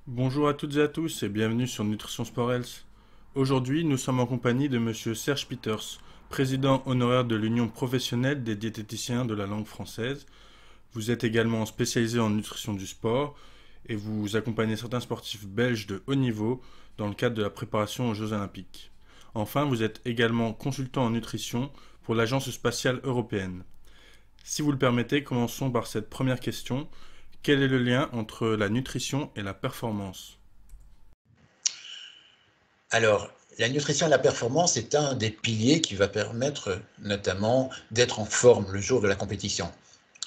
Bonjour à toutes et à tous et bienvenue sur Nutrition Sport Health. Aujourd'hui, nous sommes en compagnie de Monsieur Serge Peters, président honoraire de l'Union professionnelle des diététiciens de la langue française. Vous êtes également spécialisé en nutrition du sport et vous accompagnez certains sportifs belges de haut niveau dans le cadre de la préparation aux Jeux Olympiques. Enfin, vous êtes également consultant en nutrition pour l'Agence spatiale européenne. Si vous le permettez, commençons par cette première question. Quel est le lien entre la nutrition et la performance? Alors, la nutrition et la performance est un des piliers qui va permettre notamment d'être en forme le jour de la compétition.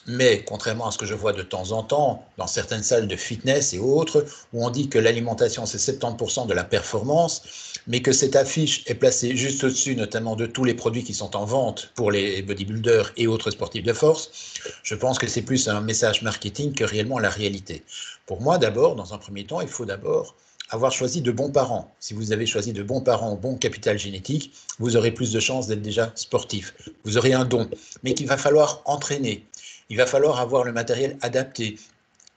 Mais contrairement à ce que je vois de temps en temps dans certaines salles de fitness et autres, où on dit que l'alimentation c'est 70% de la performance, mais que cette affiche est placée juste au-dessus notamment de tous les produits qui sont en vente pour les bodybuilders et autres sportifs de force, je pense que c'est plus un message marketing que réellement la réalité. Pour moi d'abord, dans un premier temps, il faut d'abord avoir choisi de bons parents. Si vous avez choisi de bons parents, bon capital génétique, vous aurez plus de chances d'être déjà sportif. Vous aurez un don, mais qu'il va falloir entraîner. Il va falloir avoir le matériel adapté.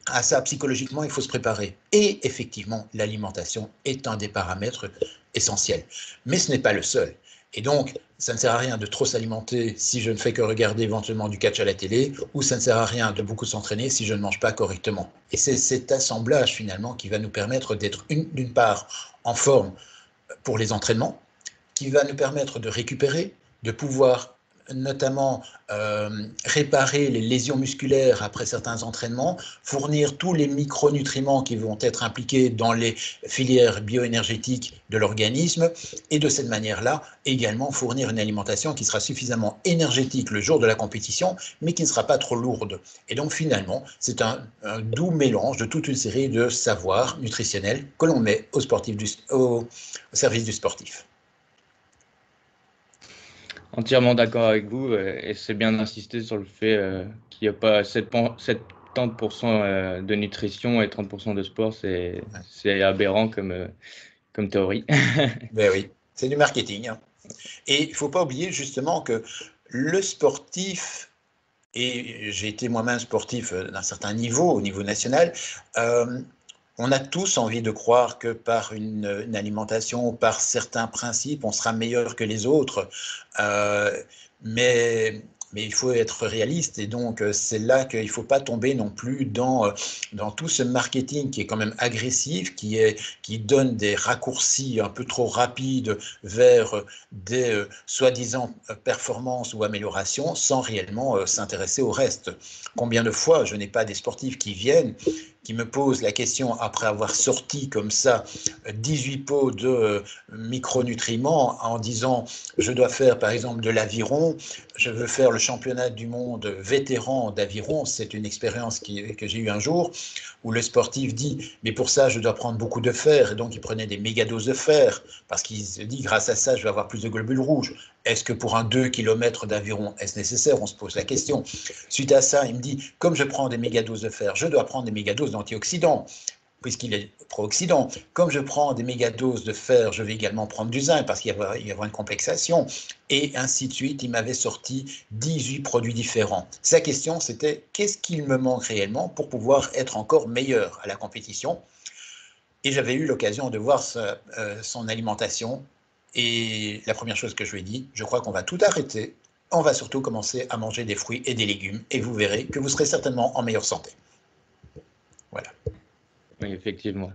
À ça, psychologiquement, il faut se préparer. Et effectivement, l'alimentation est un des paramètres essentiels. Mais ce n'est pas le seul. Et donc, ça ne sert à rien de trop s'alimenter si je ne fais que regarder éventuellement du catch à la télé, ou ça ne sert à rien de beaucoup s'entraîner si je ne mange pas correctement. Et c'est cet assemblage finalement qui va nous permettre d'être d'une part en forme pour les entraînements, qui va nous permettre de récupérer, de pouvoir notamment réparer les lésions musculaires après certains entraînements, fournir tous les micronutriments qui vont être impliqués dans les filières bioénergétiques de l'organisme, et de cette manière-là, également fournir une alimentation qui sera suffisamment énergétique le jour de la compétition, mais qui ne sera pas trop lourde. Et donc finalement, c'est un doux mélange de toute une série de savoirs nutritionnels que l'on met au service du sportif. Entièrement d'accord avec vous, et c'est bien d'insister sur le fait qu'il n'y a pas 70% de nutrition et 30% de sport, c'est aberrant comme théorie. Ben oui, c'est du marketing, hein. Et il ne faut pas oublier justement que le sportif, et j'ai été moi-même sportif d'un certain niveau, au niveau national, euh, on a tous envie de croire que par une alimentation, par certains principes, on sera meilleur que les autres. Euh, mais, mais il faut être réaliste, et donc c'est là qu'il ne faut pas tomber non plus dans tout ce marketing qui est quand même agressif, qui donne des raccourcis un peu trop rapides vers des soi-disant performances ou améliorations sans réellement s'intéresser au reste. Combien de fois je n'ai pas des sportifs qui viennent, qui me posent la question après avoir sorti comme ça 18 pots de micronutriments en disant je dois faire par exemple de l'aviron, je veux faire le championnat du monde vétéran d'aviron, c'est une expérience que j'ai eue un jour, où le sportif dit mais pour ça je dois prendre beaucoup de fer, et donc il prenait des mégadoses de fer parce qu'il se dit grâce à ça je vais avoir plus de globules rouges. Est-ce que pour un 2 km d'aviron est-ce nécessaire? On se pose la question. Suite à ça, il me dit comme je prends des mégadoses de fer, je dois prendre des mégadoses d'antioxydants puisqu'il est pro-oxydant. Comme je prends des mégadoses de fer, je vais également prendre du zinc parce qu'il va y avoir une complexation. Et ainsi de suite, il m'avait sorti 18 produits différents. Sa question, c'était qu'est-ce qu'il me manque réellement pour pouvoir être encore meilleur à la compétition? Et j'avais eu l'occasion de voir son alimentation. Et la première chose que je lui ai dit, je crois qu'on va tout arrêter. On va surtout commencer à manger des fruits et des légumes. Et vous verrez que vous serez certainement en meilleure santé. Voilà. Oui, effectivement.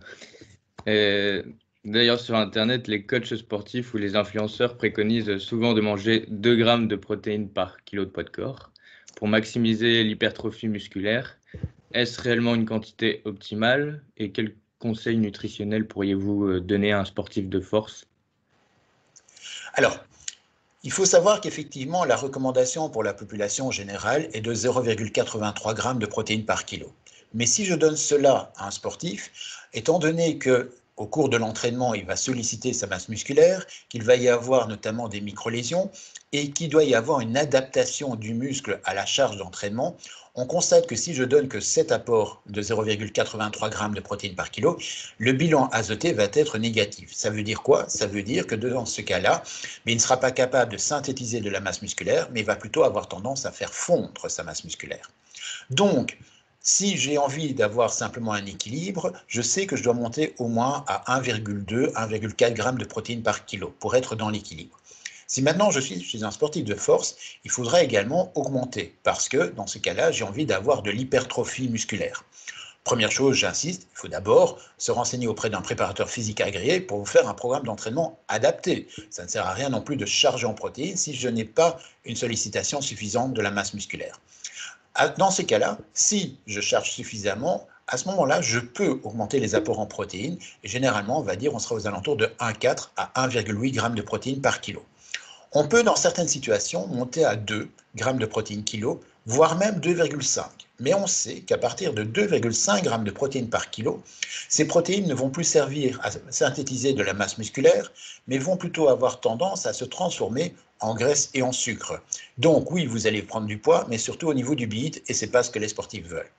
Et d'ailleurs, sur Internet, les coachs sportifs ou les influenceurs préconisent souvent de manger 2 grammes de protéines par kilo de poids de corps pour maximiser l'hypertrophie musculaire. Est-ce réellement une quantité optimale? Et quels conseils nutritionnels pourriez-vous donner à un sportif de force? Alors, il faut savoir qu'effectivement, la recommandation pour la population générale est de 0,83 grammes de protéines par kilo. Mais si je donne cela à un sportif, étant donné que au cours de l'entraînement, il va solliciter sa masse musculaire, qu'il va y avoir notamment des microlésions et qu'il doit y avoir une adaptation du muscle à la charge d'entraînement, on constate que si je donne que cet apport de 0,83 grammes de protéines par kilo, le bilan azoté va être négatif. Ça veut dire quoi? Ça veut dire que dans ce cas-là, mais il ne sera pas capable de synthétiser de la masse musculaire, mais va plutôt avoir tendance à faire fondre sa masse musculaire. Donc, Si j'ai envie d'avoir simplement un équilibre, je sais que je dois monter au moins à 1,2, 1,4 g de protéines par kilo pour être dans l'équilibre. Si maintenant je suis chez un sportif de force, il faudra également augmenter parce que dans ce cas-là, j'ai envie d'avoir de l'hypertrophie musculaire. Première chose, j'insiste, il faut d'abord se renseigner auprès d'un préparateur physique agréé pour vous faire un programme d'entraînement adapté. Ça ne sert à rien non plus de charger en protéines si je n'ai pas une sollicitation suffisante de la masse musculaire. Dans ces cas-là, si je charge suffisamment, à ce moment-là, je peux augmenter les apports en protéines. Et généralement, on va dire on sera aux alentours de 1,4 à 1,8 g de protéines par kilo. On peut, dans certaines situations, monter à 2 g de protéines kilo, voire même 2,5. Mais on sait qu'à partir de 2,5 g de protéines par kilo, ces protéines ne vont plus servir à synthétiser de la masse musculaire, mais vont plutôt avoir tendance à se transformer en graisse et en sucre. Donc oui, vous allez prendre du poids, mais surtout au niveau du bide, et ce n'est pas ce que les sportifs veulent.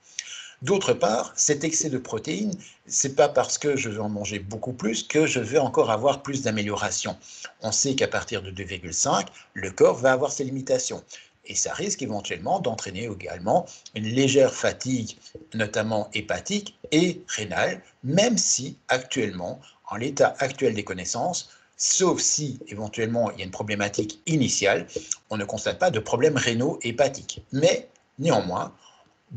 D'autre part, cet excès de protéines, ce n'est pas parce que je vais en manger beaucoup plus que je vais encore avoir plus d'amélioration. On sait qu'à partir de 2,5, le corps va avoir ses limitations. Et ça risque éventuellement d'entraîner également une légère fatigue, notamment hépatique et rénale, même si actuellement, en l'état actuel des connaissances, sauf si éventuellement il y a une problématique initiale, on ne constate pas de problème rénaux-hépatique. Mais néanmoins,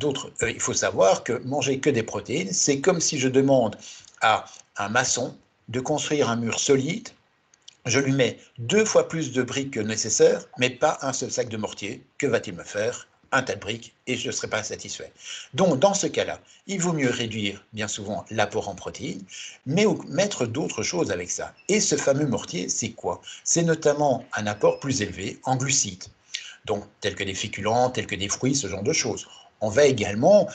il faut savoir que manger que des protéines, c'est comme si je demande à un maçon de construire un mur solide. Je lui mets 2 fois plus de briques que nécessaire, mais pas un seul sac de mortier. Que va-t-il me faire? Un tas de briques et je ne serai pas satisfait. Donc, dans ce cas-là, il vaut mieux réduire bien souvent l'apport en protéines, mais mettre d'autres choses avec ça. Et ce fameux mortier, c'est quoi? C'est notamment un apport plus élevé en glucides, donc tels que des féculents, tels que des fruits, ce genre de choses. On va également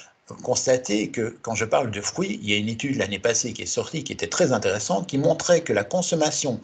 constater que quand je parle de fruits, il y a une étude l'année passée qui est sortie, qui était très intéressante, qui montrait que la consommation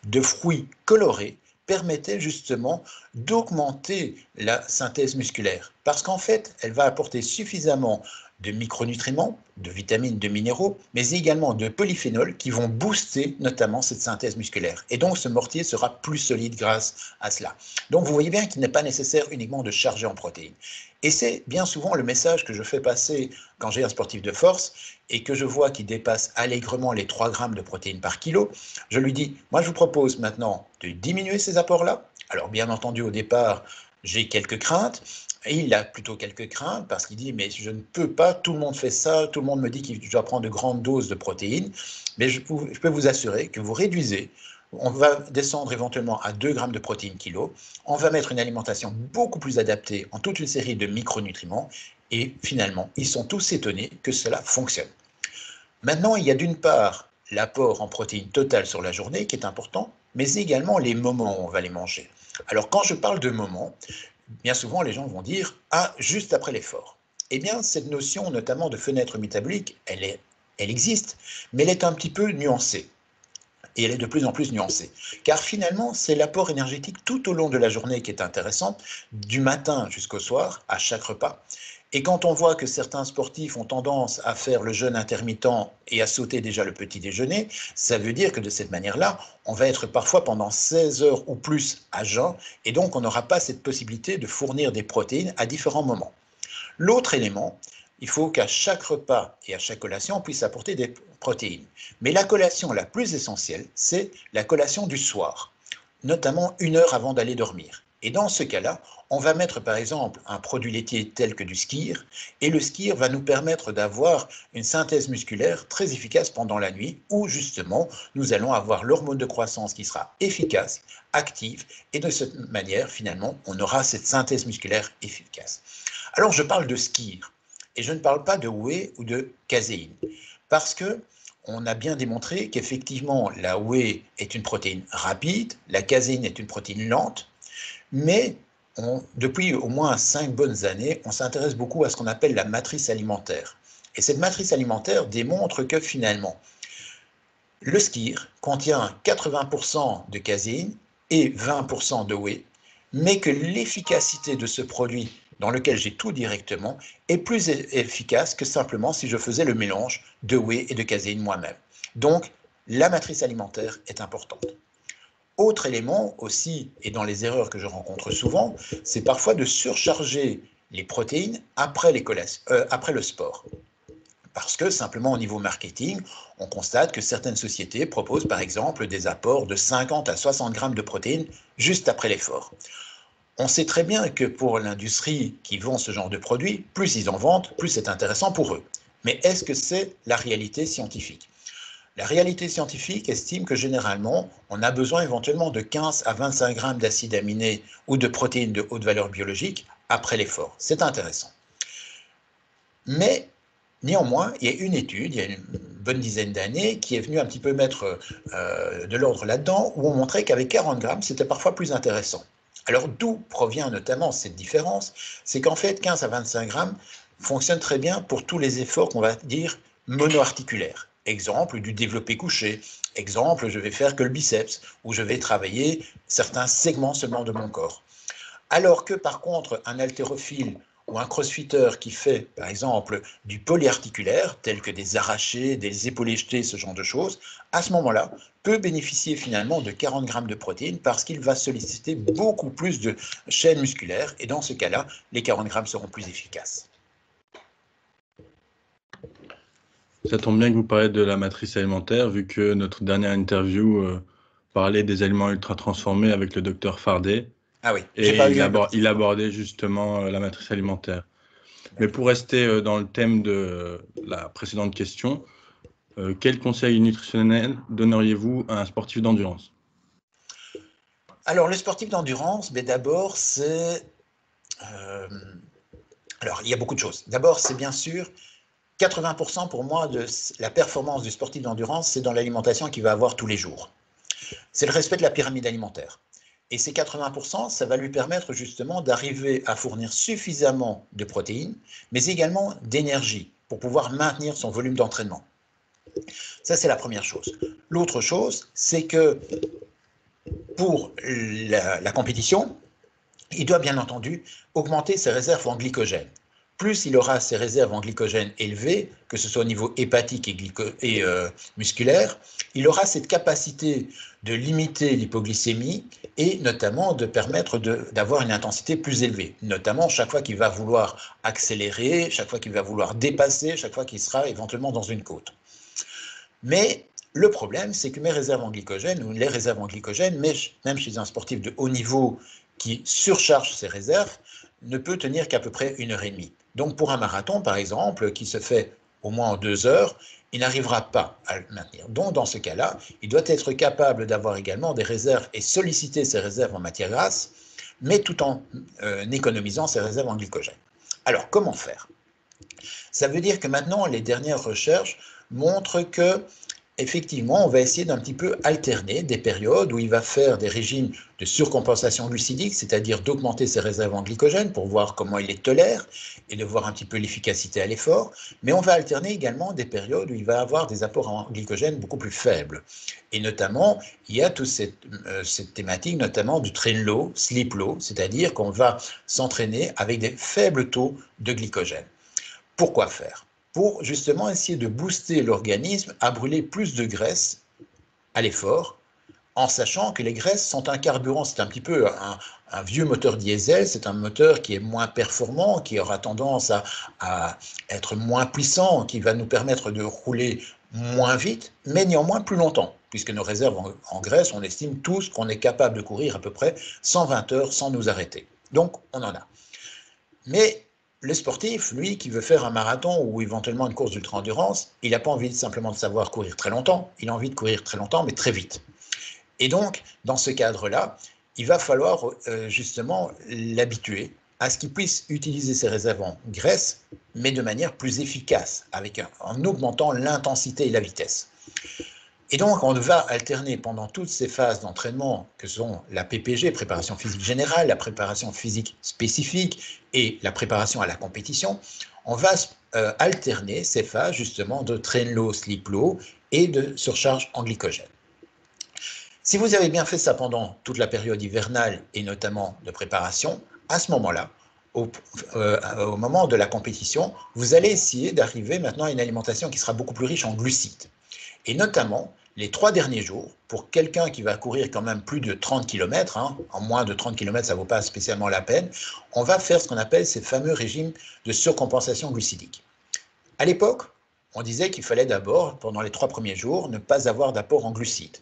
de fruits colorés permettait justement d'augmenter la synthèse musculaire. Parce qu'en fait, elle va apporter suffisamment de micronutriments, de vitamines, de minéraux, mais également de polyphénols qui vont booster notamment cette synthèse musculaire. Et donc ce mortier sera plus solide grâce à cela. Donc vous voyez bien qu'il n'est pas nécessaire uniquement de charger en protéines. Et c'est bien souvent le message que je fais passer quand j'ai un sportif de force et que je vois qu'il dépasse allègrement les 3 grammes de protéines par kilo. Je lui dis, moi je vous propose maintenant de diminuer ces apports-là. Alors bien entendu au départ, j'ai quelques craintes. Et il a plutôt quelques craintes parce qu'il dit, mais je ne peux pas, tout le monde fait ça, tout le monde me dit qu'il doit prendre de grandes doses de protéines, mais je peux vous assurer que vous réduisez. On va descendre éventuellement à 2 grammes de protéines kilo. On va mettre une alimentation beaucoup plus adaptée en toute une série de micronutriments. Et finalement, ils sont tous étonnés que cela fonctionne. Maintenant, il y a d'une part l'apport en protéines totales sur la journée qui est important, mais également les moments où on va les manger. Alors, quand je parle de moments, bien souvent, les gens vont dire « Ah, juste après l'effort ». Eh bien, cette notion, notamment de fenêtre métabolique, elle existe, mais elle est un petit peu nuancée. Et elle est de plus en plus nuancée. Car finalement, c'est l'apport énergétique tout au long de la journée qui est intéressant, du matin jusqu'au soir, à chaque repas. Et quand on voit que certains sportifs ont tendance à faire le jeûne intermittent et à sauter déjà le petit déjeuner, ça veut dire que de cette manière-là, on va être parfois pendant 16 heures ou plus à jeun, et donc on n'aura pas cette possibilité de fournir des protéines à différents moments. L'autre élément, il faut qu'à chaque repas et à chaque collation, on puisse apporter des protéines. Mais la collation la plus essentielle, c'est la collation du soir, notamment 1 heure avant d'aller dormir. Et dans ce cas-là, on va mettre par exemple un produit laitier tel que du skyr, et le skyr va nous permettre d'avoir une synthèse musculaire très efficace pendant la nuit, où justement nous allons avoir l'hormone de croissance qui sera efficace, active, et de cette manière, finalement, on aura cette synthèse musculaire efficace. Alors je parle de skyr, et je ne parle pas de whey ou de caséine, parce que on a bien démontré qu'effectivement la whey est une protéine rapide, la caséine est une protéine lente, mais depuis au moins 5 bonnes années, on s'intéresse beaucoup à ce qu'on appelle la matrice alimentaire. Et cette matrice alimentaire démontre que finalement, le skyr contient 80% de caséine et 20% de whey, mais que l'efficacité de ce produit, dans lequel j'ai tout directement, est plus efficace que simplement si je faisais le mélange de whey et de caséine moi-même. Donc, la matrice alimentaire est importante. Autre élément aussi, et dans les erreurs que je rencontre souvent, c'est parfois de surcharger les protéines après le sport. Parce que simplement au niveau marketing, on constate que certaines sociétés proposent par exemple des apports de 50 à 60 grammes de protéines juste après l'effort. On sait très bien que pour l'industrie qui vend ce genre de produits, plus ils en vendent, plus c'est intéressant pour eux. Mais est-ce que c'est la réalité scientifique? La réalité scientifique estime que généralement, on a besoin éventuellement de 15 à 25 grammes d'acides aminés ou de protéines de haute valeur biologique après l'effort. C'est intéressant. Mais néanmoins, il y a une étude, il y a une bonne dizaine d'années, qui est venue un petit peu mettre de l'ordre là-dedans, où on montrait qu'avec 40 grammes, c'était parfois plus intéressant. Alors d'où provient notamment cette différence? C'est qu'en fait, 15 à 25 grammes fonctionne très bien pour tous les efforts qu'on va dire monoarticulaires. Exemple, du développé couché. Exemple, je vais faire que le biceps, ou je vais travailler certains segments seulement de mon corps. Alors que par contre, un haltérophile ou un crossfitter qui fait, par exemple, du polyarticulaire, tel que des arrachés, des épaulés jetés, ce genre de choses, à ce moment-là, peut bénéficier finalement de 40 grammes de protéines parce qu'il va solliciter beaucoup plus de chaînes musculaires et dans ce cas-là, les 40 grammes seront plus efficaces. Ça tombe bien que vous parlez de la matrice alimentaire, vu que notre dernière interview parlait des aliments ultra transformés avec le docteur Fardet. Ah oui, et il abordait justement la matrice alimentaire. Mais pour rester dans le thème de la précédente question, quel conseil nutritionnel donneriez-vous à un sportif d'endurance? Alors, le sportif d'endurance, d'abord, c'est... alors, il y a beaucoup de choses. D'abord, c'est bien sûr 80% pour moi de la performance du sportif d'endurance, c'est dans l'alimentation qu'il va avoir tous les jours. C'est le respect de la pyramide alimentaire. Et ces 80%, ça va lui permettre justement d'arriver à fournir suffisamment de protéines, mais également d'énergie pour pouvoir maintenir son volume d'entraînement. Ça, c'est la première chose. L'autre chose, c'est que pour la compétition, il doit bien entendu augmenter ses réserves en glycogène. Plus il aura ses réserves en glycogène élevées, que ce soit au niveau hépatique et musculaire, il aura cette capacité de limiter l'hypoglycémie et notamment de permettre d'avoir une intensité plus élevée, notamment chaque fois qu'il va vouloir accélérer, chaque fois qu'il va vouloir dépasser, chaque fois qu'il sera éventuellement dans une côte. Mais le problème, c'est que mes réserves en glycogène, ou les réserves en glycogène, même chez un sportif de haut niveau qui surcharge ses réserves, ne peut tenir qu'à peu près 1h30. Donc pour un marathon, par exemple, qui se fait au moins en 2 heures, il n'arrivera pas à le maintenir. Donc dans ce cas-là, il doit être capable d'avoir également des réserves et solliciter ses réserves en matière grasse, mais tout en économisant ses réserves en glycogène. Alors comment faire? Ça veut dire que maintenant, les dernières recherches montrent que effectivement, on va essayer d'un petit peu alterner des périodes où il va faire des régimes de surcompensation glucidique, c'est-à-dire d'augmenter ses réserves en glycogène pour voir comment il les tolère et de voir un petit peu l'efficacité à l'effort. Mais on va alterner également des périodes où il va avoir des apports en glycogène beaucoup plus faibles. Et notamment, il y a toute cette thématique, notamment du train low, sleep low, c'est-à-dire qu'on va s'entraîner avec des faibles taux de glycogène. Pourquoi faire? Pour justement essayer de booster l'organisme à brûler plus de graisse à l'effort, en sachant que les graisses sont un carburant, c'est un petit peu un vieux moteur diesel, c'est un moteur qui est moins performant, qui aura tendance à être moins puissant, qui va nous permettre de rouler moins vite, mais néanmoins plus longtemps, puisque nos réserves en graisse, on estime tous qu'on est capable de courir à peu près 120 heures sans nous arrêter. Donc on en a. Mais le sportif, lui, qui veut faire un marathon ou éventuellement une course d'ultra-endurance, il n'a pas envie simplement de savoir courir très longtemps, il a envie de courir très longtemps, mais très vite. Et donc, dans ce cadre-là, il va falloir justement l'habituer à ce qu'il puisse utiliser ses réserves en graisse, mais de manière plus efficace, en augmentant l'intensité et la vitesse. Et donc, on va alterner pendant toutes ces phases d'entraînement, que sont la PPG, préparation physique générale, la préparation physique spécifique et la préparation à la compétition, on va alterner ces phases justement de train low, sleep low et de surcharge en glycogène. Si vous avez bien fait ça pendant toute la période hivernale et notamment de préparation, à ce moment-là, au moment de la compétition, vous allez essayer d'arriver maintenant à une alimentation qui sera beaucoup plus riche en glucides. Et notamment, les 3 derniers jours, pour quelqu'un qui va courir quand même plus de 30 km, en moins de 30 km, ça ne vaut pas spécialement la peine, on va faire ce qu'on appelle ces fameux régimes de surcompensation glucidique. À l'époque, on disait qu'il fallait d'abord, pendant les 3 premiers jours, ne pas avoir d'apport en glucides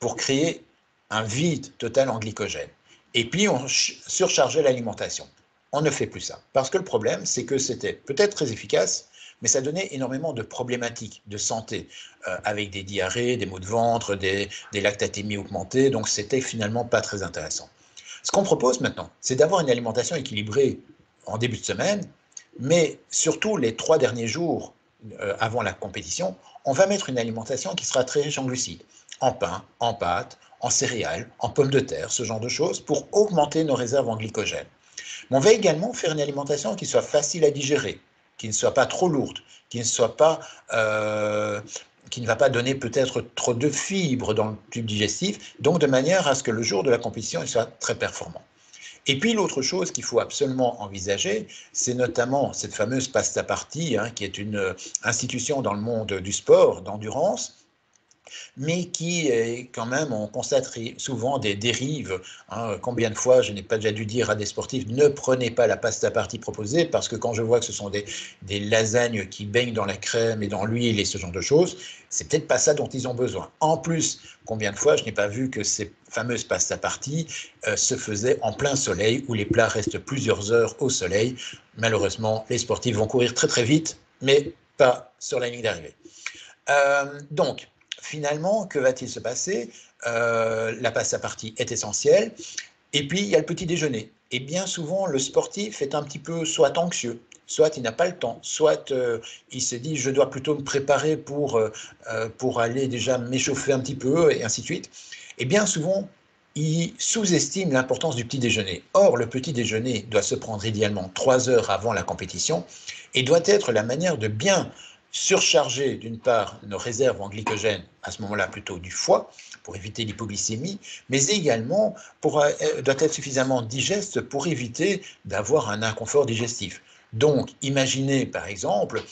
pour créer un vide total en glycogène. Et puis, on surchargeait l'alimentation. On ne fait plus ça. Parce que le problème, c'est que c'était peut-être très efficace, mais ça donnait énormément de problématiques de santé, avec des diarrhées, des maux de ventre, des lactatémies augmentées, donc c'était finalement pas très intéressant. Ce qu'on propose maintenant, c'est d'avoir une alimentation équilibrée en début de semaine, mais surtout les 3 derniers jours avant la compétition, on va mettre une alimentation qui sera très riche en glucides, en pain, en pâtes, en céréales, en pommes de terre, ce genre de choses, pour augmenter nos réserves en glycogène. Mais on va également faire une alimentation qui soit facile à digérer, qui ne soit pas trop lourde, qui ne va pas donner peut-être trop de fibres dans le tube digestif, donc de manière à ce que le jour de la compétition, il soit très performant. Et puis l'autre chose qu'il faut absolument envisager, c'est notamment cette fameuse Pasta Party, qui est une institution dans le monde du sport, d'endurance, mais qui est quand même, on constate souvent des dérives. Combien de fois je n'ai pas déjà dû dire à des sportifs, ne prenez pas la pasta partie proposée, parce que quand je vois que ce sont des lasagnes qui baignent dans la crème et dans l'huile et ce genre de choses, c'est peut-être pas ça dont ils ont besoin. En plus, combien de fois je n'ai pas vu que ces fameuses pasta parties se faisaient en plein soleil, où les plats restent plusieurs heures au soleil. Malheureusement, les sportifs vont courir très très vite, mais pas sur la ligne d'arrivée. Donc, finalement, que va-t-il se passer? La pasta partie est essentielle. Et puis, il y a le petit déjeuner. Et bien souvent, le sportif est un petit peu soit anxieux, soit il n'a pas le temps, soit il se dit je dois plutôt me préparer pour aller déjà m'échauffer un petit peu, et ainsi de suite. Et bien souvent, il sous-estime l'importance du petit déjeuner. Or, le petit déjeuner doit se prendre idéalement 3 heures avant la compétition et doit être la manière de bien surcharger d'une part nos réserves en glycogène, à ce moment-là plutôt du foie, pour éviter l'hypoglycémie, mais également doit être suffisamment digeste pour éviter d'avoir un inconfort digestif. Donc, imaginez par exemple,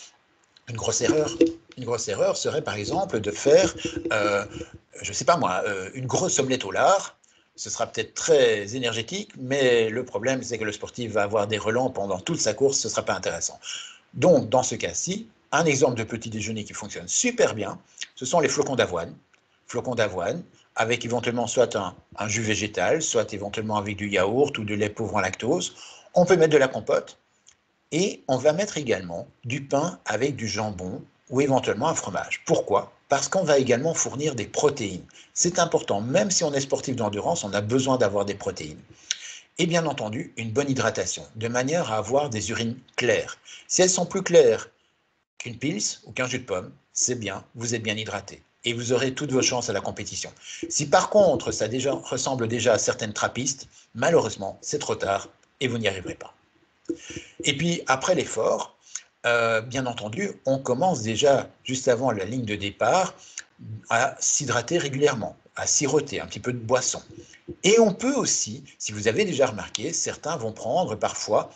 une grosse erreur serait par exemple de faire, je ne sais pas moi, une grosse omelette au lard. Ce sera peut-être très énergétique, mais le problème, c'est que le sportif va avoir des relents pendant toute sa course, ce ne sera pas intéressant. Donc, dans ce cas-ci, un exemple de petit déjeuner qui fonctionne super bien, ce sont les flocons d'avoine. Flocons d'avoine, avec éventuellement soit un jus végétal, soit éventuellement avec du yaourt ou de lait pauvre en lactose. On peut mettre de la compote et on va mettre également du pain avec du jambon ou éventuellement un fromage. Pourquoi? Parce qu'on va également fournir des protéines. C'est important, même si on est sportif d'endurance, on a besoin d'avoir des protéines. Et bien entendu, une bonne hydratation, de manière à avoir des urines claires. Si elles sont plus claires qu'une pils ou qu'un jus de pomme, c'est bien, vous êtes bien hydraté. Et vous aurez toutes vos chances à la compétition. Si par contre, ça ressemble déjà à certaines trappistes, malheureusement, c'est trop tard et vous n'y arriverez pas. Et puis, après l'effort, bien entendu, on commence déjà, juste avant la ligne de départ, à s'hydrater régulièrement, à siroter un petit peu de boisson. Et on peut aussi, si vous avez déjà remarqué, certains vont prendre parfois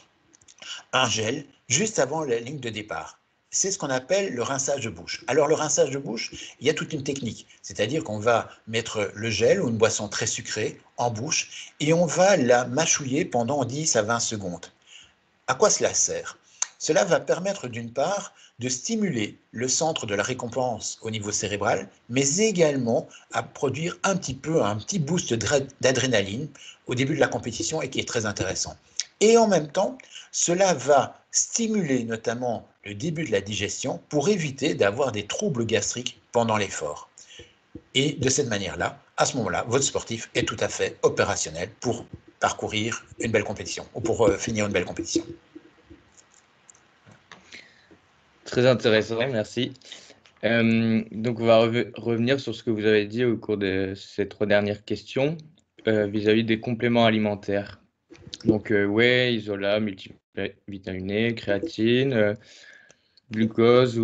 un gel juste avant la ligne de départ. C'est ce qu'on appelle le rinçage de bouche. Alors le rinçage de bouche, il y a toute une technique, c'est-à-dire qu'on va mettre le gel ou une boisson très sucrée en bouche et on va la mâchouiller pendant 10 à 20 secondes. À quoi cela sert? Cela va permettre d'une part de stimuler le centre de la récompense au niveau cérébral, mais également à produire un petit boost d'adrénaline au début de la compétition et qui est très intéressant. Et en même temps, cela va stimuler notamment le début de la digestion pour éviter d'avoir des troubles gastriques pendant l'effort. Et de cette manière-là, à ce moment-là, votre sportif est tout à fait opérationnel pour parcourir une belle compétition ou pour finir une belle compétition. Très intéressant, merci. Donc, on va revenir sur ce que vous avez dit au cours de ces 3 dernières questions vis-à-vis des compléments alimentaires. Donc, whey, isola, multivitaminé, créatine, glucose,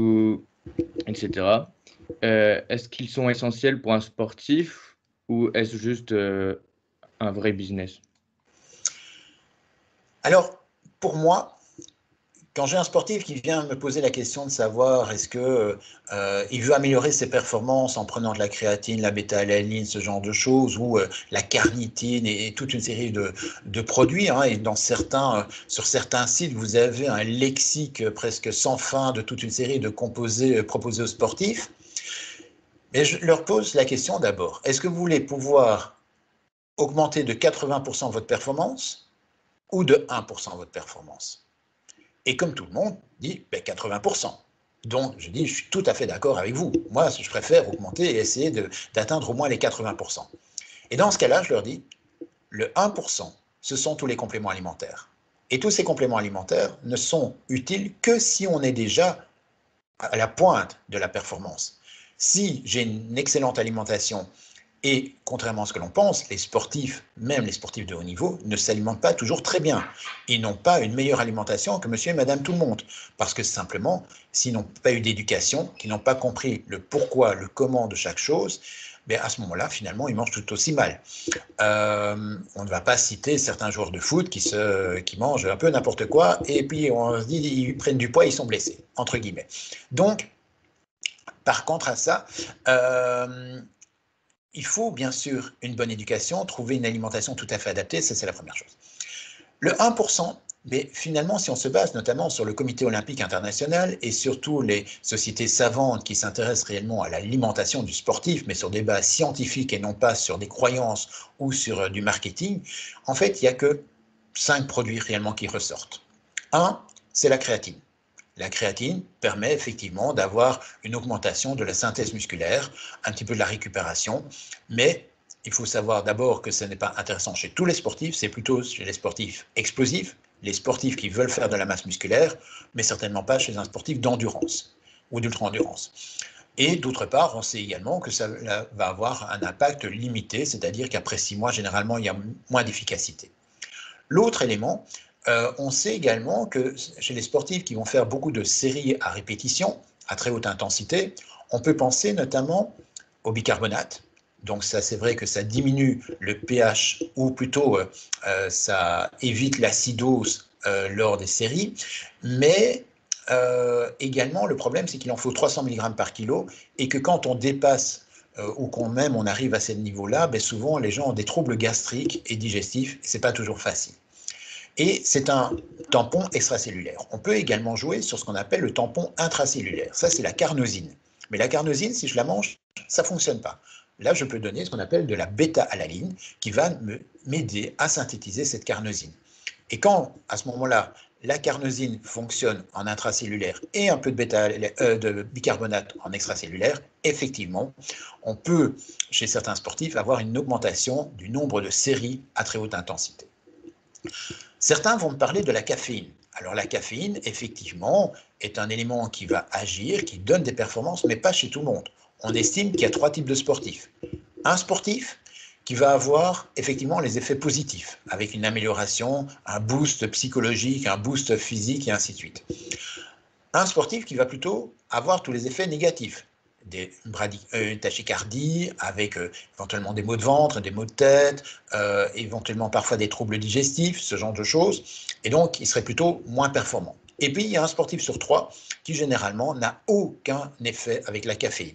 etc. Est-ce qu'ils sont essentiels pour un sportif ou est-ce juste un vrai business? Alors, pour moi, quand j'ai un sportif qui vient me poser la question de savoir est-ce que il veut améliorer ses performances en prenant de la créatine, la bêta-alanine, ce genre de choses, ou la carnitine et toute une série de produits, hein, et sur certains sites, vous avez un lexique presque sans fin de toute une série de composés proposés aux sportifs. Mais je leur pose la question d'abord, est-ce que vous voulez pouvoir augmenter de 80% votre performance ou de 1% votre performance? Et comme tout le monde dit, 80%. Donc, je dis, je suis tout à fait d'accord avec vous. Moi, je préfère augmenter et essayer d'atteindre au moins les 80%. Et dans ce cas-là, je leur dis, le 1%, ce sont tous les compléments alimentaires. Et tous ces compléments alimentaires ne sont utiles que si on est déjà à la pointe de la performance. Si j'ai une excellente alimentation, et contrairement à ce que l'on pense, les sportifs, même les sportifs de haut niveau, ne s'alimentent pas toujours très bien. Ils n'ont pas une meilleure alimentation que monsieur et madame tout le monde. Parce que simplement, s'ils n'ont pas eu d'éducation, qu'ils n'ont pas compris le pourquoi, le comment de chaque chose, à ce moment-là, finalement, ils mangent tout aussi mal. On ne va pas citer certains joueurs de foot qui mangent un peu n'importe quoi, et puis on se dit, ils prennent du poids, ils sont blessés, entre guillemets. Donc, par contre à ça, il faut bien sûr une bonne éducation, trouver une alimentation tout à fait adaptée, ça c'est la première chose. Le 1%, mais finalement, si on se base notamment sur le Comité olympique international et surtout les sociétés savantes qui s'intéressent réellement à l'alimentation du sportif, mais sur des bases scientifiques et non pas sur des croyances ou sur du marketing, en fait, il n'y a que 5 produits réellement qui ressortent. Un, c'est la créatine. La créatine permet effectivement d'avoir une augmentation de la synthèse musculaire, un petit peu de la récupération, mais il faut savoir d'abord que ce n'est pas intéressant chez tous les sportifs, c'est plutôt chez les sportifs explosifs, les sportifs qui veulent faire de la masse musculaire, mais certainement pas chez un sportif d'endurance ou d'ultra-endurance. Et d'autre part, on sait également que ça va avoir un impact limité, c'est-à-dire qu'après 6 mois, généralement, il y a moins d'efficacité. L'autre élément, on sait également que chez les sportifs qui vont faire beaucoup de séries à répétition, à très haute intensité, on peut penser notamment au bicarbonate. Donc ça, c'est vrai que ça diminue le pH, ou plutôt ça évite l'acidose lors des séries, mais également le problème, c'est qu'il en faut 300 mg par kilo, et que quand on dépasse ou quand même on arrive à ce niveau-là, souvent les gens ont des troubles gastriques et digestifs, et ce n'est pas toujours facile. Et c'est un tampon extracellulaire. On peut également jouer sur ce qu'on appelle le tampon intracellulaire. Ça, c'est la carnosine. Mais la carnosine, si je la mange, ça ne fonctionne pas. Là, je peux donner ce qu'on appelle de la bêta-alanine qui va m'aider à synthétiser cette carnosine. Et quand, à ce moment-là, la carnosine fonctionne en intracellulaire et un peu de bicarbonate en extracellulaire, effectivement, on peut, chez certains sportifs, avoir une augmentation du nombre de séries à très haute intensité. Certains vont me parler de la caféine. Alors la caféine, effectivement, est un élément qui va agir, qui donne des performances, mais pas chez tout le monde. On estime qu'il y a 3 types de sportifs. Un sportif qui va avoir effectivement les effets positifs, avec une amélioration, un boost psychologique, un boost physique, et ainsi de suite. Un sportif qui va plutôt avoir tous les effets négatifs, une tachycardie, avec éventuellement des maux de ventre, des maux de tête, éventuellement parfois des troubles digestifs, ce genre de choses, et donc il serait plutôt moins performant. Et puis il y a un sportif sur 3 qui généralement n'a aucun effet avec la caféine.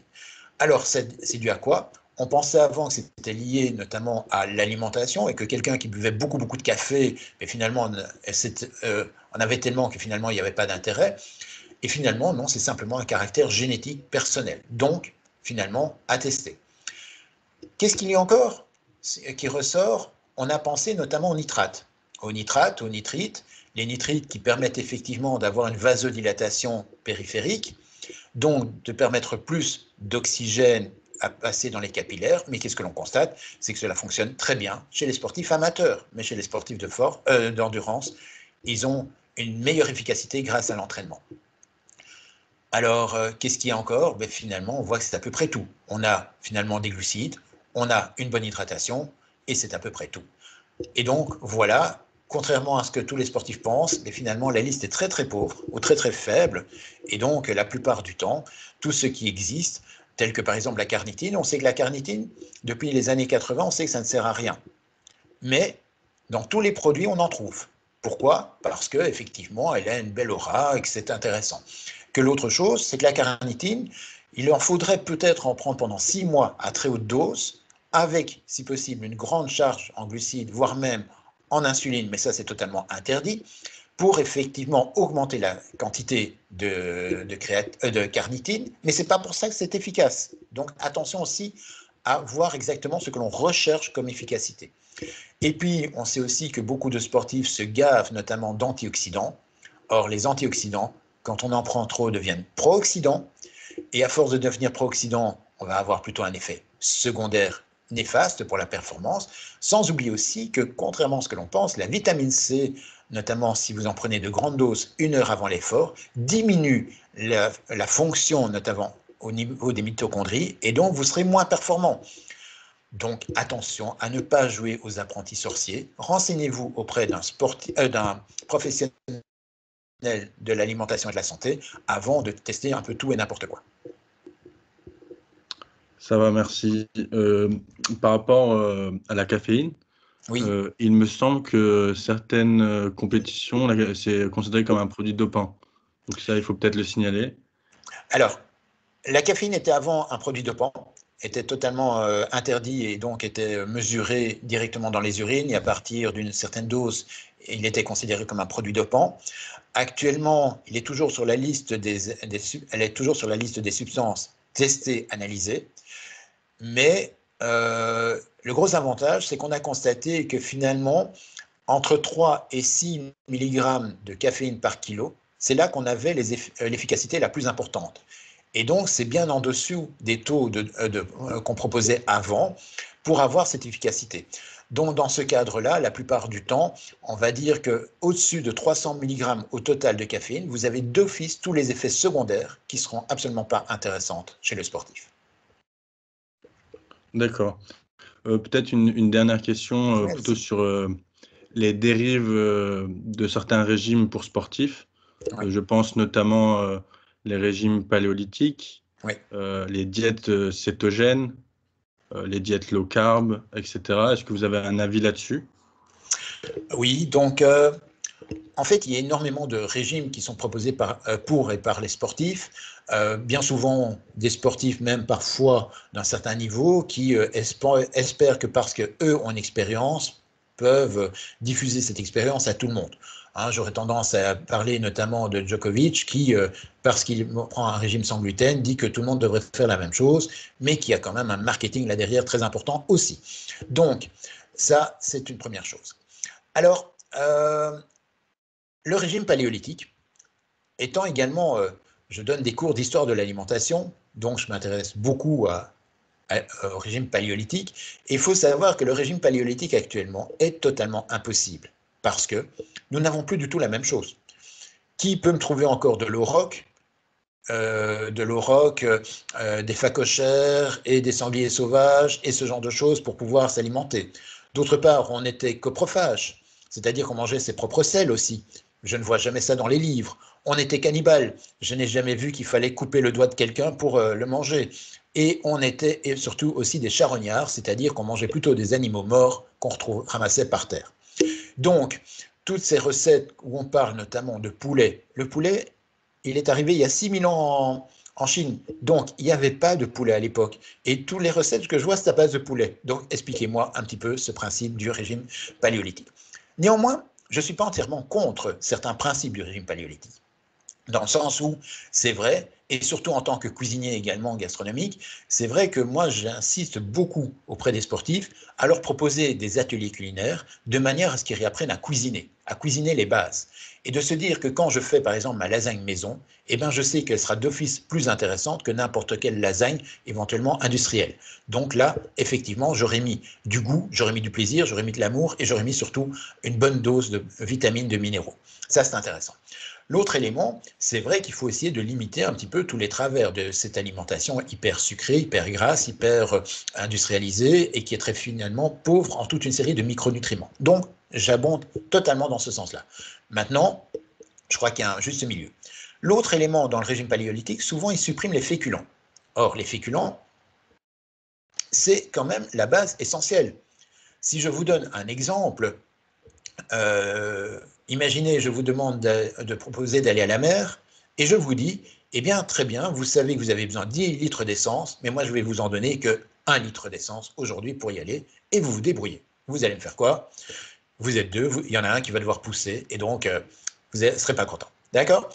Alors c'est dû à quoi? On pensait avant que c'était lié notamment à l'alimentation et que quelqu'un qui buvait beaucoup de café, mais finalement on avait tellement que finalement il n'y avait pas d'intérêt. Et finalement, non, c'est simplement un caractère génétique personnel. Donc, finalement, à tester. Qu'est-ce qu'il y a encore qui ressort? On a pensé notamment aux nitrates. Aux nitrites, les nitrites qui permettent effectivement d'avoir une vasodilatation périphérique, donc de permettre plus d'oxygène à passer dans les capillaires. Mais qu'est-ce que l'on constate? C'est que cela fonctionne très bien chez les sportifs amateurs, mais chez les sportifs d'endurance, ils ont une meilleure efficacité grâce à l'entraînement. Alors, qu'est-ce qu'il y a encore? Finalement, on voit que c'est à peu près tout. On a finalement des glucides, on a une bonne hydratation, et c'est à peu près tout. Et donc, voilà, contrairement à ce que tous les sportifs pensent, mais finalement, la liste est très pauvre, ou très faible, et donc, la plupart du temps, tout ce qui existe, tel que par exemple la carnitine, on sait que la carnitine, depuis les années 80, on sait que ça ne sert à rien. Mais, dans tous les produits, on en trouve. Pourquoi? Parce qu'effectivement, elle a une belle aura et que c'est intéressant. Que l'autre chose, c'est que la carnitine, il en faudrait peut-être en prendre pendant 6 mois à très haute dose, avec, si possible, une grande charge en glucides, voire même en insuline, mais ça c'est totalement interdit, pour effectivement augmenter la quantité de carnitine, mais ce n'est pas pour ça que c'est efficace. Donc attention aussi à voir exactement ce que l'on recherche comme efficacité. Et puis, on sait aussi que beaucoup de sportifs se gavent notamment d'antioxydants. Or, les antioxydants, quand on en prend trop, deviennent pro-oxydants. Et à force de devenir pro-oxydant, on va avoir plutôt un effet secondaire néfaste pour la performance, sans oublier aussi que, contrairement à ce que l'on pense, la vitamine C, notamment si vous en prenez de grandes doses 1 heure avant l'effort, diminue la fonction, notamment au niveau des mitochondries, et donc vous serez moins performant. Donc attention à ne pas jouer aux apprentis sorciers. Renseignez-vous auprès d'un professionnel de l'alimentation et de la santé avant de tester un peu tout et n'importe quoi. Ça va, merci. Par rapport à la caféine, Oui. Il me semble que certaines compétitions, c'est considéré comme un produit dopant. Donc ça, il faut peut-être le signaler. Alors, la caféine était avant un produit dopant, était totalement interdit et donc était mesuré directement dans les urines et à partir d'une certaine dose, il était considéré comme un produit dopant. Actuellement, il est toujours sur la liste elle est toujours sur la liste des substances testées, analysées, mais le gros avantage, c'est qu'on a constaté que finalement, entre 3 et 6 mg de caféine par kilo, c'est là qu'on avait l'efficacité la plus importante. Et donc, c'est bien en dessous des taux qu'on proposait avant pour avoir cette efficacité. Donc, dans ce cadre-là, la plupart du temps, on va dire qu'au-dessus de 300 mg au total de caféine, vous avez d'office tous les effets secondaires qui ne seront absolument pas intéressants chez le sportif. D'accord. Peut-être une dernière question, plutôt sur les dérives de certains régimes pour sportifs. Oui. Je pense notamment les régimes paléolithiques, Oui. les diètes cétogènes, les diètes low carb, etc. Est-ce que vous avez un avis là-dessus? Oui, donc en fait, il y a énormément de régimes qui sont proposés pour et par les sportifs. Bien souvent, des sportifs, même parfois d'un certain niveau, qui espèrent que parce qu'eux ont une expérience, peuvent diffuser cette expérience à tout le monde. Hein, j'aurais tendance à parler notamment de Djokovic, qui, parce qu'il prend un régime sans gluten, dit que tout le monde devrait faire la même chose, mais qui a quand même un marketing là derrière très important aussi. Donc, ça, c'est une première chose. Alors, le régime paléolithique, étant également, je donne des cours d'histoire de l'alimentation, donc je m'intéresse beaucoup au régime paléolithique, et il faut savoir que le régime paléolithique actuellement est totalement impossible, parce que nous n'avons plus du tout la même chose. Qui peut me trouver encore de l'auroch, des phacochères et des sangliers sauvages et ce genre de choses pour pouvoir s'alimenter? D'autre part, on était coprophage, c'est-à-dire qu'on mangeait ses propres selles aussi. Je ne vois jamais ça dans les livres. On était cannibale. Je n'ai jamais vu qu'il fallait couper le doigt de quelqu'un pour le manger. Et on était et surtout aussi des charognards, c'est-à-dire qu'on mangeait plutôt des animaux morts qu'on ramassait par terre. Donc, toutes ces recettes où on parle notamment de poulet, le poulet, il est arrivé il y a 6000 ans en Chine. Donc, il n'y avait pas de poulet à l'époque. Et toutes les recettes que je vois, c'est à base de poulet. Donc, expliquez-moi un petit peu ce principe du régime paléolithique. Néanmoins, je ne suis pas entièrement contre certains principes du régime paléolithique, dans le sens où c'est vrai, et surtout en tant que cuisinier également gastronomique, c'est vrai que moi j'insiste beaucoup auprès des sportifs à leur proposer des ateliers culinaires de manière à ce qu'ils réapprennent à cuisiner les bases. Et de se dire que quand je fais par exemple ma lasagne maison, eh ben je sais qu'elle sera d'office plus intéressante que n'importe quelle lasagne éventuellement industrielle. Donc là, effectivement, j'aurais mis du goût, j'aurais mis du plaisir, j'aurais mis de l'amour et j'aurais mis surtout une bonne dose de vitamines, de minéraux. Ça, c'est intéressant. L'autre élément, c'est vrai qu'il faut essayer de limiter un petit peu tous les travers de cette alimentation hyper sucrée, hyper grasse, hyper industrialisée et qui est très finalement pauvre en toute une série de micronutriments. Donc, j'abonde totalement dans ce sens-là. Maintenant, je crois qu'il y a un juste milieu. L'autre élément dans le régime paléolithique, souvent, il supprime les féculents. Or, les féculents, c'est quand même la base essentielle. Si je vous donne un exemple, Imaginez, je vous demande de proposer d'aller à la mer, et je vous dis, eh bien, très bien, vous savez que vous avez besoin de 10 litres d'essence, mais moi, je vais vous en donner que 1 litre d'essence aujourd'hui pour y aller, et vous vous débrouillez. Vous allez me faire quoi? Vous êtes deux, il y en a un qui va devoir pousser, et donc, vous ne serez pas content. D'accord?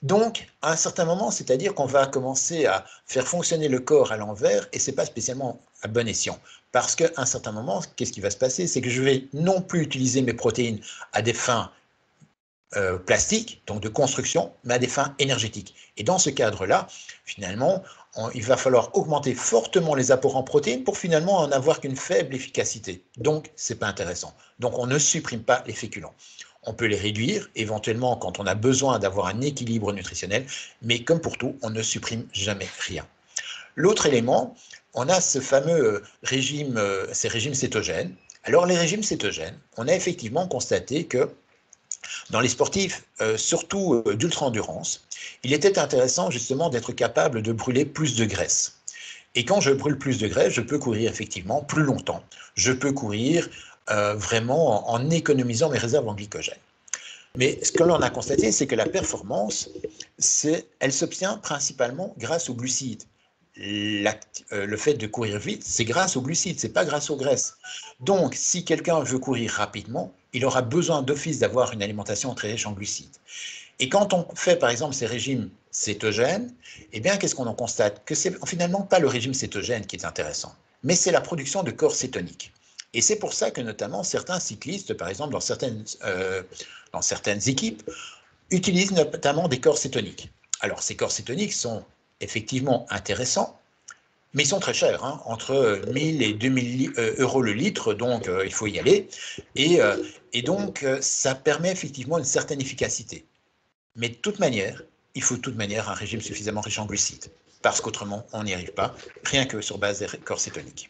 Donc, à un certain moment, c'est-à-dire qu'on va commencer à faire fonctionner le corps à l'envers, et ce n'est pas spécialement à bon escient. Parce qu'à un certain moment, qu'est-ce qui va se passer? C'est que je vais non plus utiliser mes protéines à des fins plastiques, donc de construction, mais à des fins énergétiques. Et dans ce cadre-là, finalement, il va falloir augmenter fortement les apports en protéines pour finalement en avoir qu'une faible efficacité. Donc, ce n'est pas intéressant. Donc, on ne supprime pas les féculents. On peut les réduire, éventuellement, quand on a besoin d'avoir un équilibre nutritionnel, mais comme pour tout, on ne supprime jamais rien. L'autre élément, on a ce fameux régime, ces régimes cétogènes. Alors, les régimes cétogènes, on a effectivement constaté que dans les sportifs, surtout d'ultra-endurance, il était intéressant justement d'être capable de brûler plus de graisse. Et quand je brûle plus de graisse, je peux courir effectivement plus longtemps. Je peux courir vraiment en économisant mes réserves en glycogène. Mais ce que l'on a constaté, c'est que la performance, elle s'obtient principalement grâce aux glucides. Le fait de courir vite, c'est grâce aux glucides, c'est pas grâce aux graisses. Donc, si quelqu'un veut courir rapidement, il aura besoin d'office d'avoir une alimentation très riche en glucides. Et quand on fait, par exemple, ces régimes cétogènes, eh bien, qu'est-ce qu'on en constate? Que c'est finalement pas le régime cétogène qui est intéressant, mais c'est la production de corps cétoniques. Et c'est pour ça que notamment certains cyclistes, par exemple dans certaines équipes, utilisent notamment des corps cétoniques. Alors ces corps cétoniques sont effectivement intéressants, mais ils sont très chers, hein, entre 1000 et 2000 euros le litre, donc il faut y aller. Et donc ça permet effectivement une certaine efficacité. Mais de toute manière, il faut de toute manière un régime suffisamment riche en glucides, parce qu'autrement on n'y arrive pas, rien que sur base des corps cétoniques.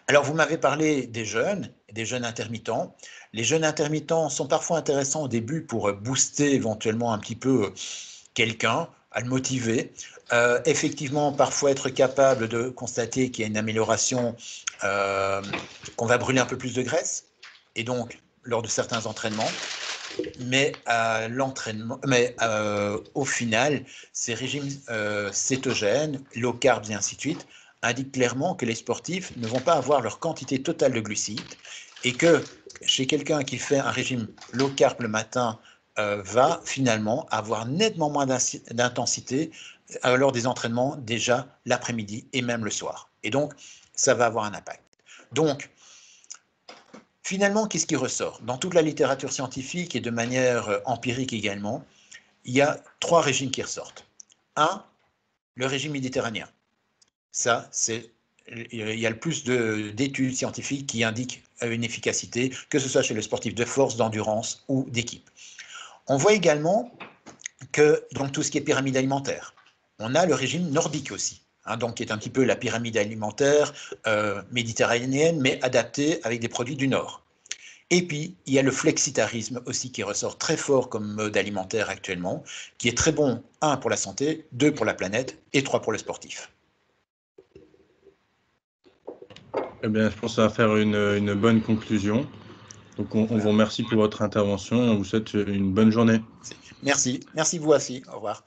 Alors, vous m'avez parlé des jeûnes intermittents. Les jeûnes intermittents sont parfois intéressants au début pour booster éventuellement un petit peu quelqu'un, à le motiver. Effectivement, parfois être capable de constater qu'il y a une amélioration, qu'on va brûler un peu plus de graisse, et donc lors de certains entraînements. Mais au final, ces régimes cétogènes, low carb et ainsi de suite, indique clairement que les sportifs ne vont pas avoir leur quantité totale de glucides et que chez quelqu'un qui fait un régime low carb le matin va finalement avoir nettement moins d'intensité lors des entraînements déjà l'après-midi et même le soir. Et donc, ça va avoir un impact. Donc, finalement, qu'est-ce qui ressort? Dans toute la littérature scientifique et de manière empirique également, il y a 3 régimes qui ressortent. 1, le régime méditerranéen. Ça, il y a le plus d'études scientifiques qui indiquent une efficacité, que ce soit chez le sportif de force, d'endurance ou d'équipe. On voit également que dans tout ce qui est pyramide alimentaire, on a le régime nordique aussi, hein, donc qui est un petit peu la pyramide alimentaire méditerranéenne, mais adaptée avec des produits du Nord. Et puis, il y a le flexitarisme aussi qui ressort très fort comme mode alimentaire actuellement, qui est très bon, 1 pour la santé, 2 pour la planète et 3 pour le sportif. Eh bien, je pense que ça va faire une bonne conclusion. Donc, on vous remercie pour votre intervention et on vous souhaite une bonne journée. Merci vous aussi. Au revoir.